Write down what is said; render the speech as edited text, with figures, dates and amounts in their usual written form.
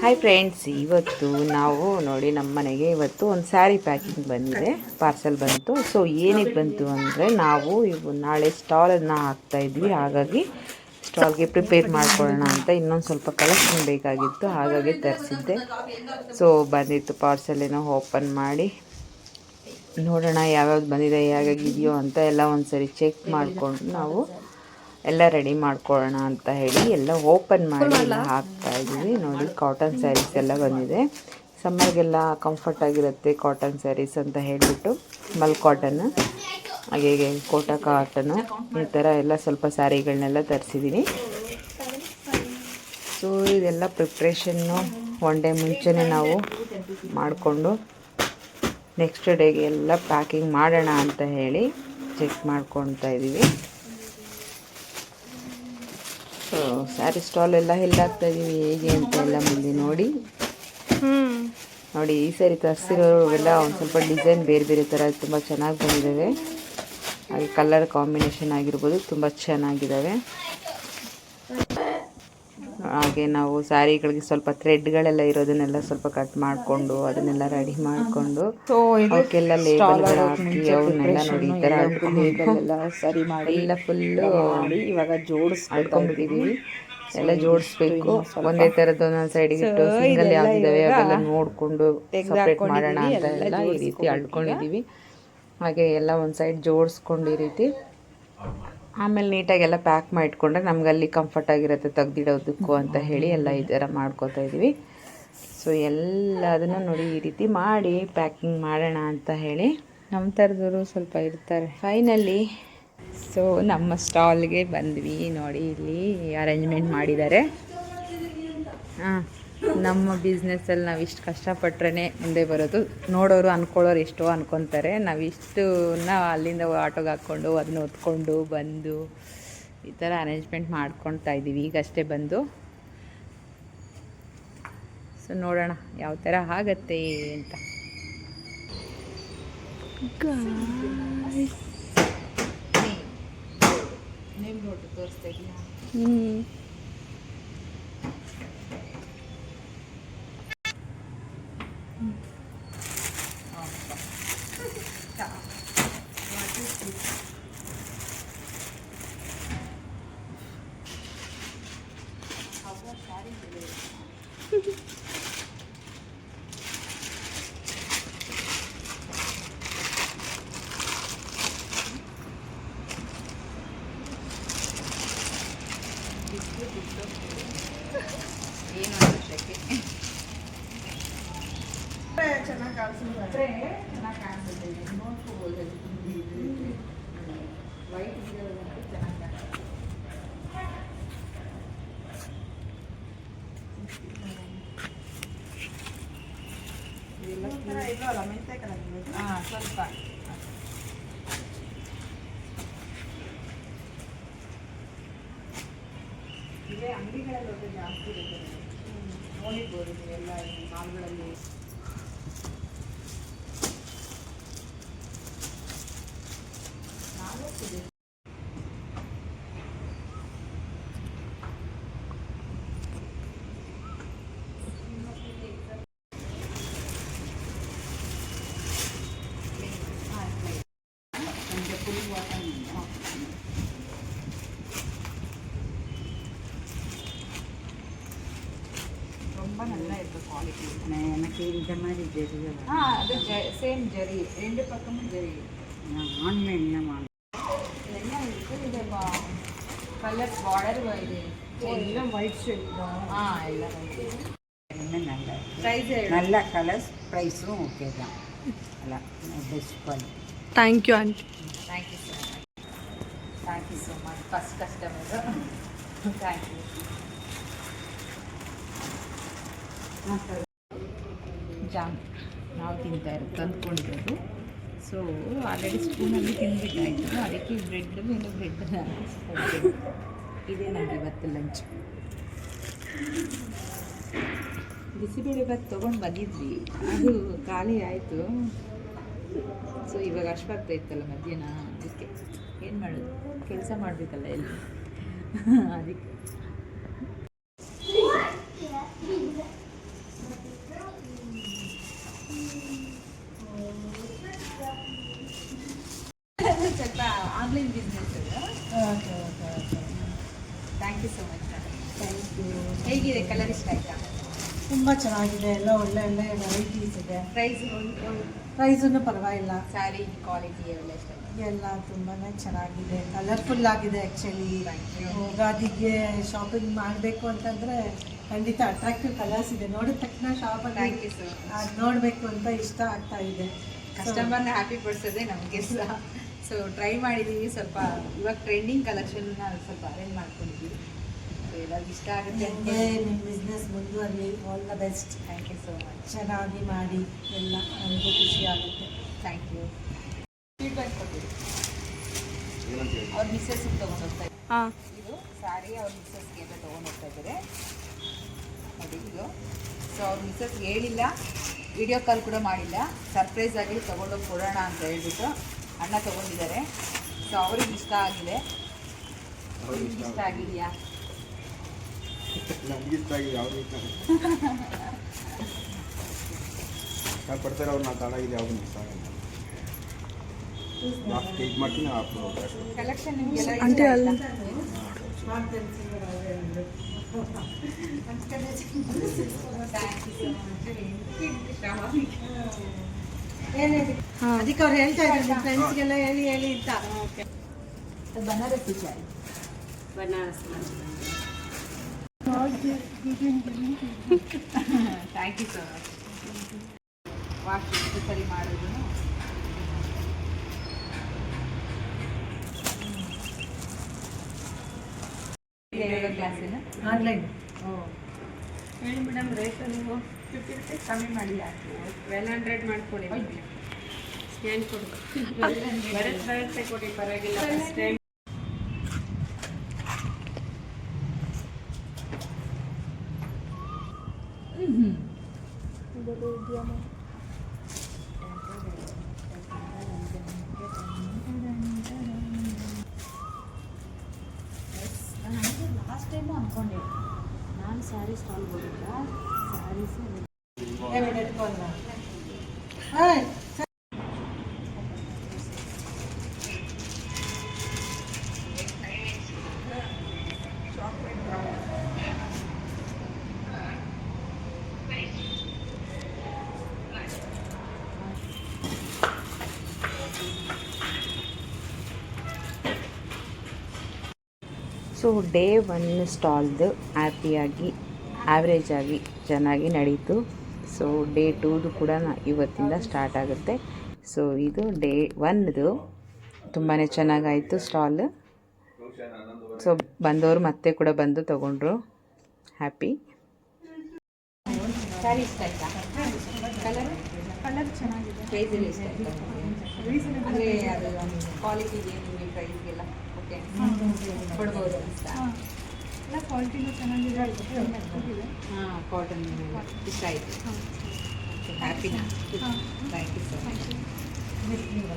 Hi friends, ಇವತ್ತು ನಾವು ನೋಡಿ ನಮ್ಮ ಮನೆಗೆ ಇವತ್ತು ಒಂದು ಸ್ಯಾರಿ ಪ್ಯಾಕಿಂಗ್ ಬಂದಿದೆ, ಪಾರ್ಸೆಲ್ ಬಂತು. ಸೊ ಏನಿಗೆ ಬಂತು ಅಂದರೆ ನಾವು ನಾಳೆ ಸ್ಟಾಲನ್ನು ಹಾಕ್ತಾಯಿದ್ವಿ. ಹಾಗಾಗಿ ಸ್ಟಾಲ್ಗೆ ಪ್ರಿಪೇರ್ ಮಾಡ್ಕೊಳ್ಳೋಣ ಅಂತ ಇನ್ನೊಂದು ಸ್ವಲ್ಪ ಕಲೆಕ್ಷನ್ ಬೇಕಾಗಿತ್ತು, ಹಾಗಾಗಿ ತರಿಸಿದ್ದೆ. ಸೊ ಬಂದಿತ್ತು ಪಾರ್ಸೆಲ್. ಏನೋ ಓಪನ್ ಮಾಡಿ ನೋಡೋಣ ಯಾವ್ಯಾವ್ದು ಬಂದಿದೆ, ಹೇಗಾಗಿದೆಯೋ ಅಂತ ಎಲ್ಲ ಒಂದು ಸರಿ ಚೆಕ್ ಮಾಡಿಕೊಂಡು ನಾವು ಎಲ್ಲ ರೆಡಿ ಮಾಡ್ಕೊಳ್ಳೋಣ ಅಂತ ಹೇಳಿ ಎಲ್ಲ ಓಪನ್ ಮಾಡಿ ಎಲ್ಲ ಹಾಕ್ತಾ ಇದ್ದೀವಿ. ನೋಡಿ, ಕಾಟನ್ ಸ್ಯಾರೀಸ್ ಎಲ್ಲ ಬಂದಿದೆ. ಸಮ್ಮರ್ಗೆಲ್ಲ ಕಂಫರ್ಟ್ ಆಗಿರುತ್ತೆ ಕಾಟನ್ ಸ್ಯಾರೀಸ್ ಅಂತ ಹೇಳಿಬಿಟ್ಟು ಮಲ್ ಕಾಟನ್, ಹಾಗೆ ಕೋಟಾ ಕಾಟನು, ಈ ಥರ ಎಲ್ಲ ಸ್ವಲ್ಪ ಸ್ಯಾರಿಗಳನ್ನೆಲ್ಲ ತರಿಸಿದ್ದೀನಿ. ಸೊ ಇದೆಲ್ಲ ಪ್ರಿಪ್ರೇಷನ್ನು ಒನ್ ಡೇ ಮುಂಚೆನೇ ನಾವು ಮಾಡಿಕೊಂಡು ನೆಕ್ಸ್ಟ್ ಡೇಗೆ ಎಲ್ಲ ಪ್ಯಾಕಿಂಗ್ ಮಾಡೋಣ ಅಂತ ಹೇಳಿ ಚೆಕ್ ಮಾಡ್ಕೊಳ್ತಾ ಇದ್ದೀವಿ. ಸೊ ಸ್ಯಾರಿ ಸ್ಟಾಲ್ ಎಲ್ಲ ಎಲ್ಲಾಗ್ತಾಯಿದ್ದೀವಿ ಹೇಗೆ ಅಂತ ಎಲ್ಲ ಮುಂದೆ ನೋಡಿ. ಈ ಸರಿ ತರಿಸಿರೋವೆಲ್ಲ ಒಂದು ಸ್ವಲ್ಪ ಡಿಸೈನ್ ಬೇರೆ ಬೇರೆ ಥರ ತುಂಬ ಚೆನ್ನಾಗಿ ಬಂದಿದ್ದಾವೆ. ಹಾಗೆ ಕಲರ್ ಕಾಂಬಿನೇಷನ್ ಆಗಿರ್ಬೋದು ತುಂಬ ಚೆನ್ನಾಗಿದ್ದಾವೆ. ಹಾಗೆ ನಾವು ಸ್ಯಾರಿಗಳಿಗೆ ಸ್ವಲ್ಪ ಥ್ರೆಡ್ಗಳೆಲ್ಲ ಇರೋದನ್ನೆಲ್ಲ ಸ್ವಲ್ಪ ಕಟ್ ಮಾಡಿಕೊಂಡು ಅದನ್ನೆಲ್ಲ ರೆಡಿ ಮಾಡಿಕೊಂಡು ಅವಕ್ಕೆಲ್ಲ ಲೇಬಲ್ಗಳು ಹಾಕಿ ಅವನ್ನೆಲ್ಲ ನೋಡಿ ಈ ಥರ ಲೇಬಲ್ ಸರಿ ಮಾಡಿ ಎಲ್ಲ ಫುಲ್ಲು ಇವಾಗ ಜೋಡಿಸ್ಕೊಂಡ್ಬಿಟ್ಟಿದ್ದೀವಿ. ಎಲ್ಲ ಜೋಡಿಸ್ಬೇಕು, ಒಂದೇ ಥರದ್ದು ಒಂದೊಂದು ಸೈಡಿಗೆ ಇಟ್ಟು ಸಿಂಗಲ್ ಯಾವ್ದಿದ್ದಾವೆ ಅವೆಲ್ಲ ನೋಡಿಕೊಂಡು ಸಪ್ರೇಟ್ ಮಾಡೋಣ ಅಂತ ಎಲ್ಲ ಈ ರೀತಿ ಅಳ್ಕೊಂಡಿದ್ದೀವಿ. ಹಾಗೆ ಎಲ್ಲ ಒಂದು ಸೈಡ್ ಜೋಡಿಸ್ಕೊಂಡು ಈ ರೀತಿ ಆಮೇಲೆ ನೀಟಾಗೆಲ್ಲ ಪ್ಯಾಕ್ ಮಾಡಿಟ್ಕೊಂಡ್ರೆ ನಮ್ಗೆ ಅಲ್ಲಿ ಕಂಫರ್ಟ್ ಆಗಿರುತ್ತೆ ತೆಗ್ದಿಡೋದಕ್ಕೂ ಅಂತ ಹೇಳಿ ಎಲ್ಲ ಈ ಥರ ಮಾಡ್ಕೋತಾ ಇದ್ದೀವಿ. ಸೊ ಎಲ್ಲದನ್ನು ನೋಡಿ ಈ ರೀತಿ ಮಾಡಿ ಪ್ಯಾಕಿಂಗ್ ಮಾಡೋಣ ಅಂತ ಹೇಳಿ ನಮ್ಮ ಥರದವರು ಸ್ವಲ್ಪ ಇರ್ತಾರೆ. ಫೈನಲಿ ಸೊ ನಮ್ಮ ಸ್ಟಾಲ್ಗೆ ಬಂದ್ವಿ. ನೋಡಿ ಇಲ್ಲಿ ಅರೇಂಜ್ಮೆಂಟ್ ಮಾಡಿದ್ದಾರೆ. ನಮ್ಮ ಬಿಸ್ನೆಸ್ಸಲ್ಲಿ ನಾವು ಇಷ್ಟು ಕಷ್ಟಪಟ್ರೇ ಮುಂದೆ ಬರೋದು. ನೋಡೋರು ಅಂದ್ಕೊಳ್ಳೋರು ಎಷ್ಟೋ ಅಂದ್ಕೊತಾರೆ. ನಾವು ಅಲ್ಲಿಂದ ಆಟೋಗೆ ಹಾಕ್ಕೊಂಡು ಅದನ್ನ ಹೊತ್ಕೊಂಡು ಬಂದು ಈ ಥರ ಅರೇಂಜ್ಮೆಂಟ್ ಮಾಡ್ಕೊಳ್ತಾ ಇದ್ದೀವಿ ಈಗಷ್ಟೇ ಬಂದು. ಸೊ ನೋಡೋಣ ಯಾವ ಥರ ಆಗತ್ತೆ ಅಂತ. ತೋರಿಸ್ತಾ ಇದೀಯಾ? ಚೆನ್ನಾಗಿ ಕಾಣಿಸುತ್ತೆ. ನೋಡ್ಕೋಬೋದು. ವೈಟ್ ಚೆನ್ನಾಗಿ ಇಲ್ಲವಲ್ಲ ಮೆಂತೆ ಕಲರ್. ಸ್ವಲ್ಪ ಇದೇ ಅಂಗಡಿಗಳಲ್ಲಿ ಜಾಸ್ತಿ ಇರುತ್ತೆ, ನೋಡಿರ್ಬೋದು ನೀವೆಲ್ಲ ಮಾಲ್ಗಳಲ್ಲಿ. ரொம்ப நல்லா இருக்குது குவாலிட்டி. எனக்கு இந்த மாதிரி ஜெரி அது சேம் ஜெரி, ரெண்டு பக்கமும் ஜெரி. நான் ஆன்லைனில் வாங்கினேன். என்ன இருக்குது இது கலர் பார்டர் இது எல்லாம் ஒயிட் ஷேட் தான். எல்லாம் இன்னும் நல்ல ப்ரைஸ், நல்ல கலர்ஸ், ப்ரைஸும் ஓகே தான். எல்லாம் best quality. Thank you aunty. Thank you so much. Thank you so much. First customer. Thank you. Jam ನಾವು ತಂದ್ಕೊಂಡಿರೋದು. ಸೊ ಆಲ್ರೆಡಿ ಸ್ಪೂನಲ್ಲಿ ತಿಂದ್ಬಿಟ್ಟಾಯಿತು, ಅದಕ್ಕೆ ಬ್ರೆಡ್ ಮೇಲೆ ಬ್ರೆಡ್ನ ಹಾಕಿಸ್ಕೊಳ್ತೀವಿ. ಇದೇ ನಮಗೆ ಇವತ್ತು ಲಂಚ್. ಬಿಸಿಬೇಳೆ ಭಾತ್ ತೊಗೊಂಡು ಬಂದಿದ್ವಿ, ಅದು ಖಾಲಿ ಆಯಿತು. ಸೊ ಇವಾಗ ಅಶ್ವಾಗ್ತಾ ಇತ್ತಲ್ಲ ಮಧ್ಯಾಹ್ನ, ಅದಕ್ಕೆ ಏನು ಮಾಡೋದು, ಕೆಲಸ ಮಾಡಬೇಕಲ್ಲ ಎಲ್ಲಿ, ಅದಕ್ಕೆ ಆನ್ಲೈನ್ ಬಿಸ್ನೆಸ್ ಅದು. Okay okay okay. Thank you so much. Thank you. ಹೇಗಿದೆ, ಕಲರ್ ಇಷ್ಟ ಆಯ್ತಾ? ತುಂಬ ಚೆನ್ನಾಗಿದೆ, ಎಲ್ಲ ಒಳ್ಳೆ ಒಳ್ಳೆ ವೆರೈಟೀಸ್ ಇದೆ. ಪ್ರೈಸು ಪರವಾಗಿಲ್ಲ. ಸ್ಯಾರಿ ಕ್ವಾಲಿಟಿ ಎಲ್ಲ ಇಷ್ಟ ಆಯ್ತಾ? ಎಲ್ಲ ತುಂಬಾ ಚೆನ್ನಾಗಿದೆ, ಕಲರ್ಫುಲ್ ಆಗಿದೆ. ಆ್ಯಕ್ಚುಲಿ ಯುಗಾದಿಗೆ ಶಾಪಿಂಗ್ ಮಾಡಬೇಕು ಅಂತಂದರೆ ಖಂಡಿತ ಅಟ್ರಾಕ್ಟಿವ್ ಕಲರ್ಸ್ ಇದೆ. ನೋಡಿದ ತಕ್ಷಣ ಶಾಪಲ್ಲಿ ಥ್ಯಾಂಕ್ ಯು ಸರ್. ಅದು ನೋಡಬೇಕು ಅಂತ ಇಷ್ಟ ಆಗ್ತಾ ಇದೆ. ಕಸ್ಟಮರ್ನ ಹ್ಯಾಪಿ ಪಡಿಸೋದೇ ನಮಗೆ ಸಹ. ಸೊ ಟ್ರೈ ಮಾಡಿದ್ದೀವಿ, ಸ್ವಲ್ಪ ಇವಾಗ ಟ್ರೆಂಡಿಂಗ್ ಕಲೆಕ್ಷನ್ನ ಸ್ವಲ್ಪ ಅರೇಂಜ್ ಮಾಡ್ಕೊಂಡಿದ್ದೀವಿ. ಸೊ ಎಲ್ಲರಿಗೂ ಇಷ್ಟ ಆಗುತ್ತೆ. ನಿಮಗೆ ನಿಮ್ಮ ಬಿಸ್ನೆಸ್ ಮುಂದುವರಲಿ. All the best. Thank you so much. ಚೆನ್ನಾಗಿ ಮಾಡಿ, ಎಲ್ಲ ನನಗೂ ಖುಷಿ ಆಗುತ್ತೆ. Thank you. ಫೀಡ್ಬ್ಯಾಕ್ ಕೊಟ್ಟಿರಿ. ಅವ್ರ ಮಿಸ್ಸಸ್ಗೆ ತೊಗೊಂಡು ಹೋಗ್ತಾ ಇದ್ದಾರೆ. ಹಾಂ, ಇದು ಸ್ಯಾರಿ ಅವ್ರ ಮಿಸ್ಸಸ್ಗೆ ಅಂತ ತೊಗೊಂಡು ಹೋಗ್ತಾ ಇದ್ದಾರೆ ನೋಡಿ ಇದು. ಸೊ ಅವ್ರ ಮಿಸ್ಸಸ್ಗೆ ಹೇಳಿಲ್ಲ, ವಿಡಿಯೋ ಕಾಲ್ ಕೂಡ ಮಾಡಿಲ್ಲ, ಸರ್ಪ್ರೈಸ್ ಆಗಿ ತೊಗೊಂಡೋಗಿ ಕೊಡೋಣ ಅಂತ ಹೇಳ್ಬಿಟ್ಟು ಅಣ್ಣ ತೊಗೊಂಡಿದ್ದಾರೆ. ಸೊ ಅವ್ರಿಗೆ ಇಷ್ಟ ಆಗಿದೆ. ನಿಮ್ಗೆ ಇಷ್ಟ ಆಗಿದೆಯಾ? ನಮಗಿಷ್ಟ ಆಗಿದೆ. ಅವ್ರಿಗೆ ಯಾರು ಪಡ್ತಾರೆ ಅವ್ರು ನಾವು ತಾಳಾಗಿದೆ, ಅವ್ರಿಗೆ ಇಷ್ಟ ಆಗಿದೆ. ಇದು ಮಾಡ್ತೀನಿ ಕಲೆಕ್ಷನ್ ನಿಮಗೆಲ್ಲ ಆಂಟಿ ಅಲ್ಲ. ಅದಕ್ಕೆ ಅವ್ರು ಹೇಳ್ತಾ ಇದ್ದಾರೆ ನಿಮ್ಮ ಫ್ರೆಂಡ್ಸ್ಗೆಲ್ಲ ಹೇಳಿ ಹೇಳಿ ಅಂತ. ಅದು Banarasi saree. Thank you so much. Wash ಎಷ್ಟು ಸರಿ ಮಾಡೋದು. ಕ್ಲಾಸಿನ ಆನ್ಲೈನ್ ಹೇಳಿ ಮೇಡಮ್, ರೇಟ್ ನೀವು 50 rupees ಕಮ್ಮಿ ಮಾಡಿ ಯಾಕೆ? 1200 ಮಾಡ್ಕೊಳ್ಳಿ. ಸ್ಕ್ಯಾನ್ ಕೊಡಿ, ಬರುತ್ತೆ ಕೊಡಿ, ಪರವಾಗಿಲ್ಲ. ಫಸ್ಟ್ ಟೈಮ್ ಲಾಸ್ಟ್ ಟೈಮು ಅಂದ್ಕೊಂಡೆ ನಾನು ಸ್ಯಾರಿ ಸ್ಟಾಲ್ ಹೋಗಿಲ್ಲ, ಸ್ಯಾರೀಸು ಸೊ ಡೇ 1 ಸ್ಟಾಲ್ದು ಹ್ಯಾಪಿಯಾಗಿ ಆ್ಯಾವ್ರೇಜ್ ಆಗಿ ಚೆನ್ನಾಗಿ ನಡೀತು. ಸೊ ಡೇ 2ದು ಕೂಡ ಇವತ್ತಿಂದ ಸ್ಟಾರ್ಟ್ ಆಗುತ್ತೆ. ಸೊ ಇದು ಡೇ 1ದು ತುಂಬಾ ಚೆನ್ನಾಗಾಯಿತು ಸ್ಟಾಲ್. ಸೊ ಬಂದವರು ಮತ್ತೆ ಕೂಡ ಬಂದು ತೊಗೊಂಡ್ರು. ಹ್ಯಾಪಿ. ಸ್ಯಾರಿ ಇಷ್ಟ ಆಯ್ತಾ? ಕಲರ್ ಚೆನ್ನಾಗಿದೆ. ಪ್ರೈಸ್ ಎಲ್ಲ ಇಷ್ಟ ಆಯ್ತಾ? ಅಂದರೆ ಅದು ಕ್ವಾಲಿಟಿಗೆ ನಿಮಗೆ ಪ್ರೈಸ್ಗೆಲ್ಲ ಓಕೆ ಕೊಡ್ಬೋದು ಅಂತ. ಎಲ್ಲ ಕ್ವಾಲಿಟಿನೂ ಚೆನ್ನಾಗಿದೆ. ಹಾಂ, ಕಾಟನ್ ಇಷ್ಟ ಆಯಿತು. ಹ್ಯಾಪಿನಾ? Thank you so much.